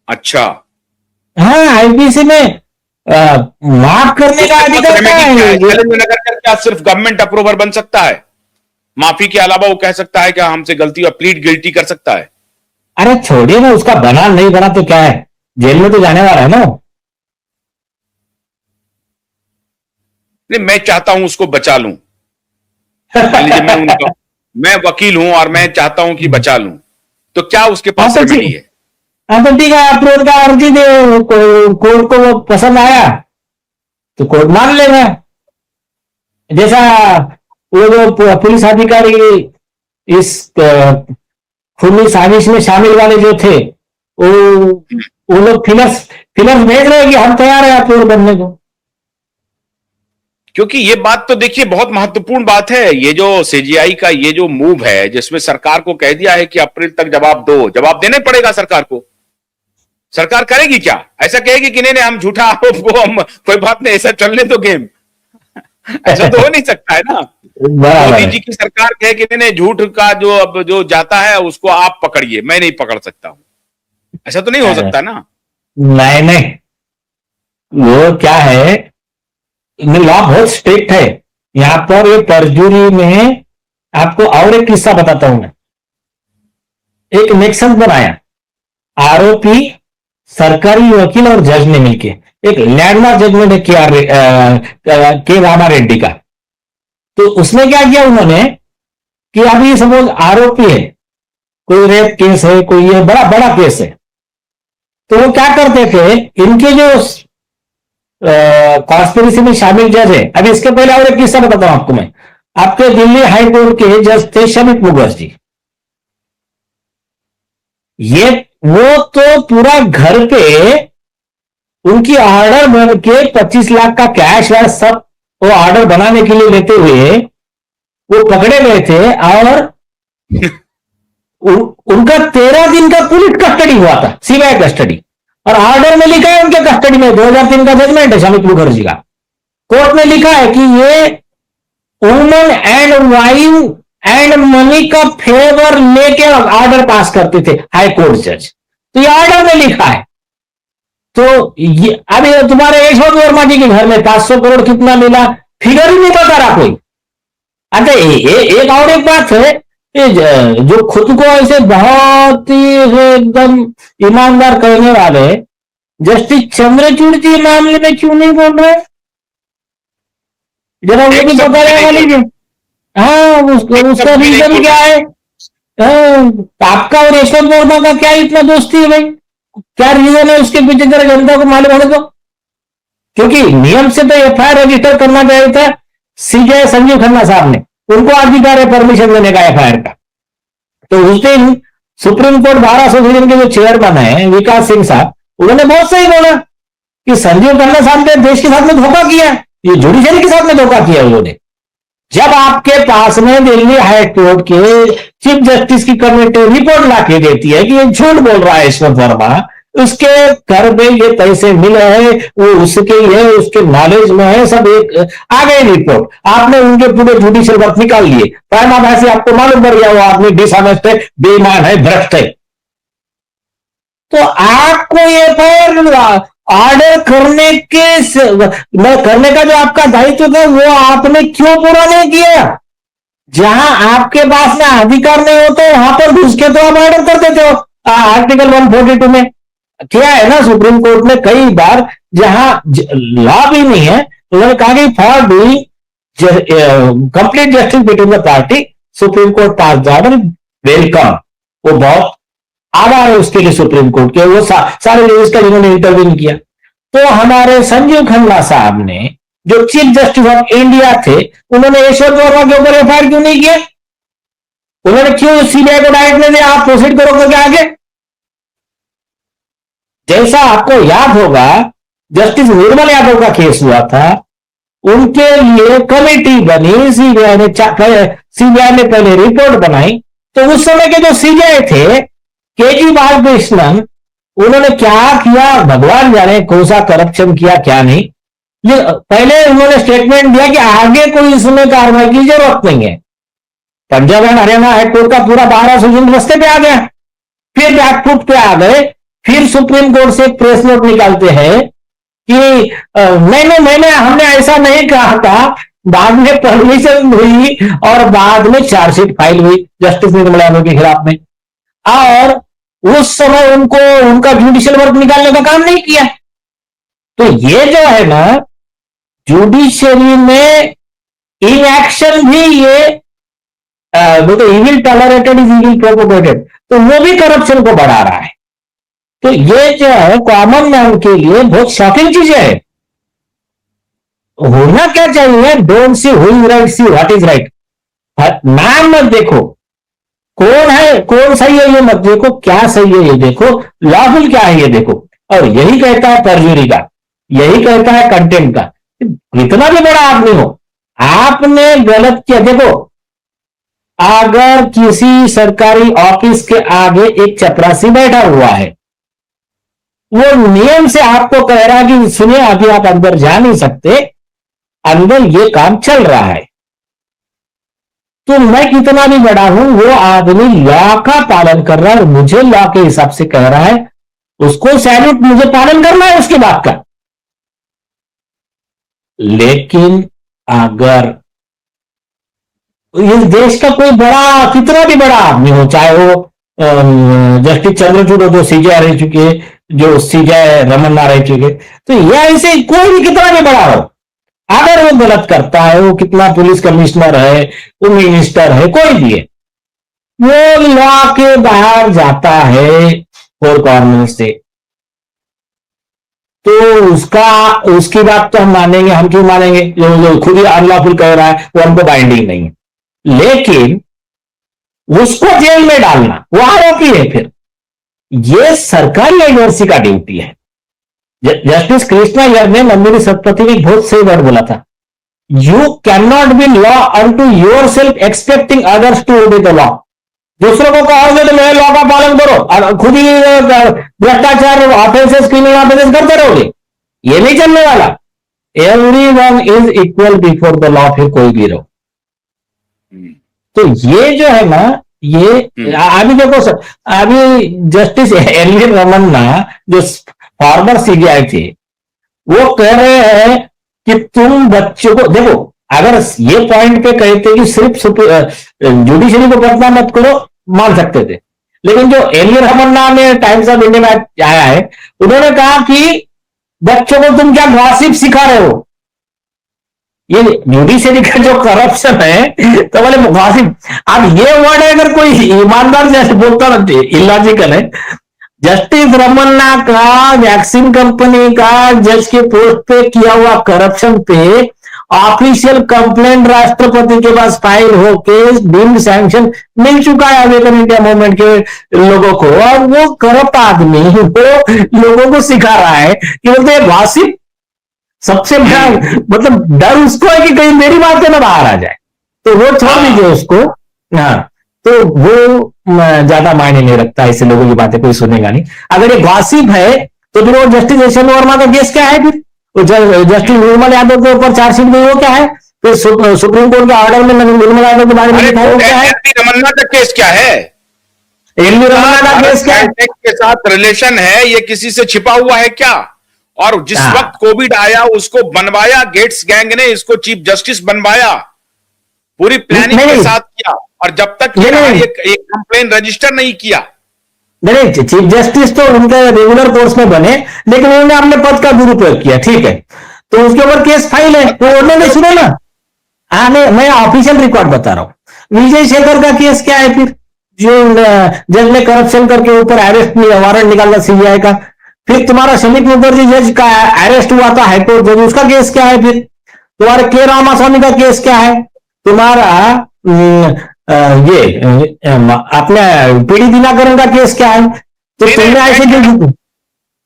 अच्छा। हाँ, आईपीसी में माफ करने का उसके पास अधिकार कहाँ रेमेडी क्या है? है? चैलेंज न कर क्या सिर्फ गवर्नमेंट अप्रूवर बन सकता है? माफी के अलावा वो कह सकता है क्या हमसे गलती, और प्लीड गिल्टी कर सकता है? अरे छोड़िए ना, उसका बना नहीं बना तो क्या है, जेल में तो जाने वाला है ना वो। नहीं, मैं चाहता हूं उसको बचा लूं। मान लीजिए मैं वकील हूं और मैं चाहता हूं कि बचा लूं, तो क्या उसके हाँ पास तो रेमेडी ठीक, है? हाँ तो ठीक है, आप रोड का अर्जी दे, कोर्ट को वो पसंद आया तो कोर्ट मान लेगा। जैसा वो जो पुलिस अधिकारी इस खूनी साजिश में शामिल वाले जो थे, वो लोग फिलर्स फिलर्स भेज रहे हैं कि हम तैयार है अप्रूव बनने को। क्योंकि ये बात तो देखिए बहुत महत्वपूर्ण बात है, ये जो सीजीआई का ये जो मूव है जिसमें सरकार को कह दिया है कि अप्रैल तक जवाब दो, जवाब देने पड़ेगा सरकार को। सरकार करेगी क्या? ऐसा कहेगी कि नहीं नहीं हम झूठा आरोप को हम कोई बात नहीं, ऐसा चलने दो गेम। ऐसा तो हो नहीं सकता है ना। बराबर मोदी है। जी की सरकार कहे कि नहीं नहीं झूठ का जो अब जो जाता है उसको आप पकड़िए, मैं नहीं पकड़ सकता हूं। ऐसा तो नहीं हो अरे सकता ना। नहीं नहीं, वो क्या है, इनमें लॉ बहुत स्ट्रिक्ट है। यहाँ पर ये परजुरी में, आपको और एक किस्सा बताता हूं मैं। एक नेक्सस बनाया, आरोपी, सरकारी वकील और जज ने मिलके एक लैंडमार्क जजमेंट है के रामा रेड्डी का। तो उसमें क्या किया उन्होंने कि अभी सपोज आरोपी है, कोई रेप केस है, कोई ये बड़ा बड़ा केस है, तो वो क्या करते थे, इनके जो कॉन्स्पिरेसी में शामिल जज है, अभी इसके पहले और एक किस्सा बताता हूं आपको मैं। आपके दिल्ली हाई कोर्ट के जज थे शमित मुखर्जी। ये वो तो पूरा घर पे उनकी ऑर्डर बन के 25 लाख का कैश वैश सब वो ऑर्डर बनाने के लिए लेते हुए वो पकड़े गए थे, और उनका 13 दिन का पुलिस कस्टडी हुआ था, सीबीआई कस्टडी। और ऑर्डर में लिखा है उनके कस्टडी में 2003 का जजमेंट है शमित मुखर्जी का। कोर्ट में लिखा है कि ये woman and wife and money का फेवर लेके ऑर्डर पास करते थे हाई कोर्ट जज। तो ये ऑर्डर में लिखा है। तो ये अभी तुम्हारे यशवंत वर्मा जी के घर में 500 करोड़ कितना मिला, फिगर ही नहीं बता रहा कोई। अच्छा एक और एक बात है, ये जो खुद को ऐसे बहुत ही एकदम ईमानदार करने वाले जस्टिस चंद्रचूड़ जी मामले में क्यों नहीं बोल रहे? जरा वो एक भी शब्द बता भी नहीं रहे बोल लीजिए। रहे। हाँ, एक उसका शब्द भी नहीं रीजन बोल क्या रहे। है? हाँ, आपका और यशवंत वर्मा का क्या इतना दोस्ती है भाई? क्या रीजन है उसके पीछे, जरा जनता को मालूम होने दो। क्योंकि नियम से तो एफआईआर रजिस्टर करना चाहिए था सीजे संजीव खन्ना साहब ने, उनको अधिकार है परमिशन देने का एफआईआर का। तो उस दिन सुप्रीम कोर्ट बार एसोसिएशन के जो चेयरमैन है विकास सिंह साहब, उन्होंने बहुत सही बोला कि संजीव खन्ना साहब ने देश के साथ में धोखा किया, ये जुडिशरी के साथ में धोखा किया उन्होंने। जब आपके पास में दिल्ली हाई कोर्ट के चीफ जस्टिस की कमेटी रिपोर्ट लाके देती है कि ये झूठ बोल रहा है यशवंत वर्मा, उसके घर में ये पैसे मिले हैं, वो उसके ये उसके नॉलेज में है, सब एक आ गए रिपोर्ट, आपने उनके पूरे जुडिशियल वर्क निकाल लिए, प्राइमा फेसी आपको मालूम पड़ गया वो आदमी डिसऑनेस्ट है, बेईमान है, भ्रष्ट है। तो आपको ये पर ऑर्डर करने का जो आपका दायित्व था वो आपने क्यों पूरा नहीं किया? जहां आपके पास में अधिकार नहीं होता वहां पर घुस के तो आप ऑर्डर कर देते हो। आर्टिकल 142 में किया है ना सुप्रीम कोर्ट ने कई बार, जहां लॉ भी नहीं है, उन्होंने कहा कि for doing complete justice between the party supreme court pass the order, welcome. वो बहुत आभार है उसके लिए सुप्रीम कोर्ट के, वो सारे जजेस का जिन्होंने इंटरव्यू किया। तो हमारे संजीव खन्ना साहब ने, जो चीफ जस्टिस ऑफ इंडिया थे, उन्होंने यशवंत वर्मा के ऊपर एफआईआर क्यों नहीं किया? उन्होंने क्यों सीबीआई को डायरेक्ट नहीं दिया, आप प्रोसीड करो करके आगे? जैसा आपको याद होगा, जस्टिस निर्मल यादव का केस हुआ था, उनके लिए कमेटी बनी, सीबीआई ने पहले रिपोर्ट बनाई। तो उस समय के जो सीबीआई थे केजी बालकृष्णन, उन्होंने क्या किया भगवान जाने, कौन सा करप्शन किया क्या नहीं। पहले उन्होंने स्टेटमेंट दिया कि आगे कोई इसमें कार्रवाई की जरूरत नहीं है। पंजाब एंड हरियाणा हाईकोर्ट का पूरा बार एसोसिएशन रास्ते पे आ गया। फिर बैकफुट पे आ गए फिर सुप्रीम कोर्ट से एक प्रेस नोट निकालते हैं कि मैंने हमने ऐसा नहीं कहा था। बाद में परमिशन हुई और बाद में चार्जशीट फाइल हुई जस्टिस निर्मला यादव के खिलाफ में, और उस समय उनको उनका जुडिशियल वर्क निकालने का काम नहीं किया। तो ये जो है ना, जुडिशरी में इनएक्शन भी ये तो evil tolerated is evil propagated, तो वो भी करप्शन को बढ़ा रहा है। तो ये जो है कॉमन मैन के लिए बहुत शॉकिंग चीजें है। होना क्या चाहिए, don't see who is right, see what is right. नाम मत देखो कौन है, कौन सही है ये मत देखो, क्या सही है ये देखो, लॉफुल क्या है ये देखो। और यही कहता है परजुरी का, यही कहता है कंटेंट का। इतना भी बड़ा आदमी हो, आपने गलत किया। देखो, अगर किसी सरकारी ऑफिस के आगे एक चपरासी बैठा हुआ है, वो नियम से आपको कह रहा है कि सुनिए अभी आप अंदर जा नहीं सकते, अंदर ये काम चल रहा है, तो मैं कितना भी बड़ा हूं, वो आदमी लॉ का पालन कर रहा है, मुझे लॉ के हिसाब से कह रहा है, उसको सैल्यूट, मुझे पालन करना है उसकी बात का। लेकिन अगर इस देश का कोई बड़ा, कितना भी बड़ा आदमी हो, चाहे वो जस्टिस चंद्रचूड़ जो सीजे रह चुके, जो सीजे रमन्ना रह चुके, तो यह ऐसे कोई भी कितना भी बड़ा हो, अगर वो गलत करता है, वो कितना पुलिस कमिश्नर है, वो मिनिस्टर है, कोई भी है, वो लॉ के बाहर जाता है फोर कॉर्नर से, तो उसकी बात तो हम मानेंगे। हम क्यों मानेंगे? जो खुद ही अनलॉफुल कह रहा है वो हमको बाइंडिंग नहीं है। लेकिन उसको जेल में डालना, वो आरोपी है, फिर ये सरकारी एजेंसी का ड्यूटी है। जस्टिस कृष्णा यार ने, मंदिर सतपति ने बहुत सही वर्ड बोला था, you can not be law unto yourself expecting others to obey the law. दूसरों को कहोगे तो मेरे लॉ का पालन करो, और खुद ही भ्रष्टाचार ऑफेंसेस, क्रिमिनल ऑफेंसेस करते रहोगे, ये नहीं चलने वाला। Everyone is equal before the law, फिर कोई भी रहो। तो ये जो है ना, ये अभी देखो सर, अभी जस्टिस एल रमन्ना जो फॉर्मर सीबीआई थे, वो कह रहे हैं कि तुम बच्चों को देखो, अगर ये पॉइंट पे कहते कि सिर्फ जुडिशरी को बदनाम मत करो, मान सकते थे। लेकिन जो एल रमन्ना ने टाइम्स ऑफ इंडिया में आया है, उन्होंने कहा कि बच्चों को तुम क्या गॉसिप सिखा रहे हो। ये जुडिशरी का जो करप्शन है, तो बोले गॉसिप। अब ये वर्ड है, अगर कोई ईमानदार जैसे बोलता ना, इलॉजिकल है। जस्टिस रमन्ना का वैक्सीन कंपनी का जज के पोस्ट पे किया हुआ करप्शन पे ऑफिशियल कंप्लेंट राष्ट्रपति के पास फाइल होके डीम्ड सैंक्शन मिल चुका है अवेकन इंडिया मूवमेंट के लोगों को, और वो करप्ट आदमी वो लोगों को सिखा रहा है कि बोलते हैं गॉसिप। सबसे बड़ा मतलब डर उसको है कि कहीं मेरी बातें ना बाहर आ जाए, तो वो छोड़ दीजिए उसको। हाँ, तो वो ज्यादा मायने नहीं रखता, ऐसे लोगों की बातें कोई सुनेगा नहीं। अगर ये गॉसिप है तो फिर वो जस्टिस यशवंत वर्मा का केस क्या है, फिर जस्टिस निर्मल यादव के ऊपर चार्जशीट में वो क्या है, फिर सुप्रीम कोर्ट के ऑर्डर में निर्मल यादव के बारे में लिखा है वो क्या है, रमन्ना का केस क्या है, एल रमन्ना का केस क्या है, के साथ रिलेशन है, ये किसी से छिपा हुआ है क्या? और जिस वक्त कोविड आया उसको बनवाया गेट्स गैंग ने, इसको चीफ जस्टिस बनवाया, पूरी प्लानिंग के साथ किया, और जब तक एक कंप्लेन रजिस्टर नहीं किया। नहीं, चीफ जस्टिस तो उनके रेगुलर कोर्स में बने, लेकिन उन्होंने अपने पद का दुरुपयोग किया, ठीक है, तो उसके ऊपर केस फाइल है, तो उन्होंने सुनो ना, मैं ऑफिशियल रिकॉर्ड बता रहा हूं। विजय शेखर का केस क्या है, फिर जो जज ने करप्शन करके ऊपर अरेस्ट वारंट निकाला सीबीआई का। फिर तुम्हारा शमिक मुखर्जी जज का अरेस्ट हुआ था हाईकोर्ट जज, उसका केस क्या है, फिर तुम्हारे के रामास्वामी का केस क्या है, तुम्हारा ये अपने पीडी दिनाकरन का केस क्या है। तो तुमने ऐसे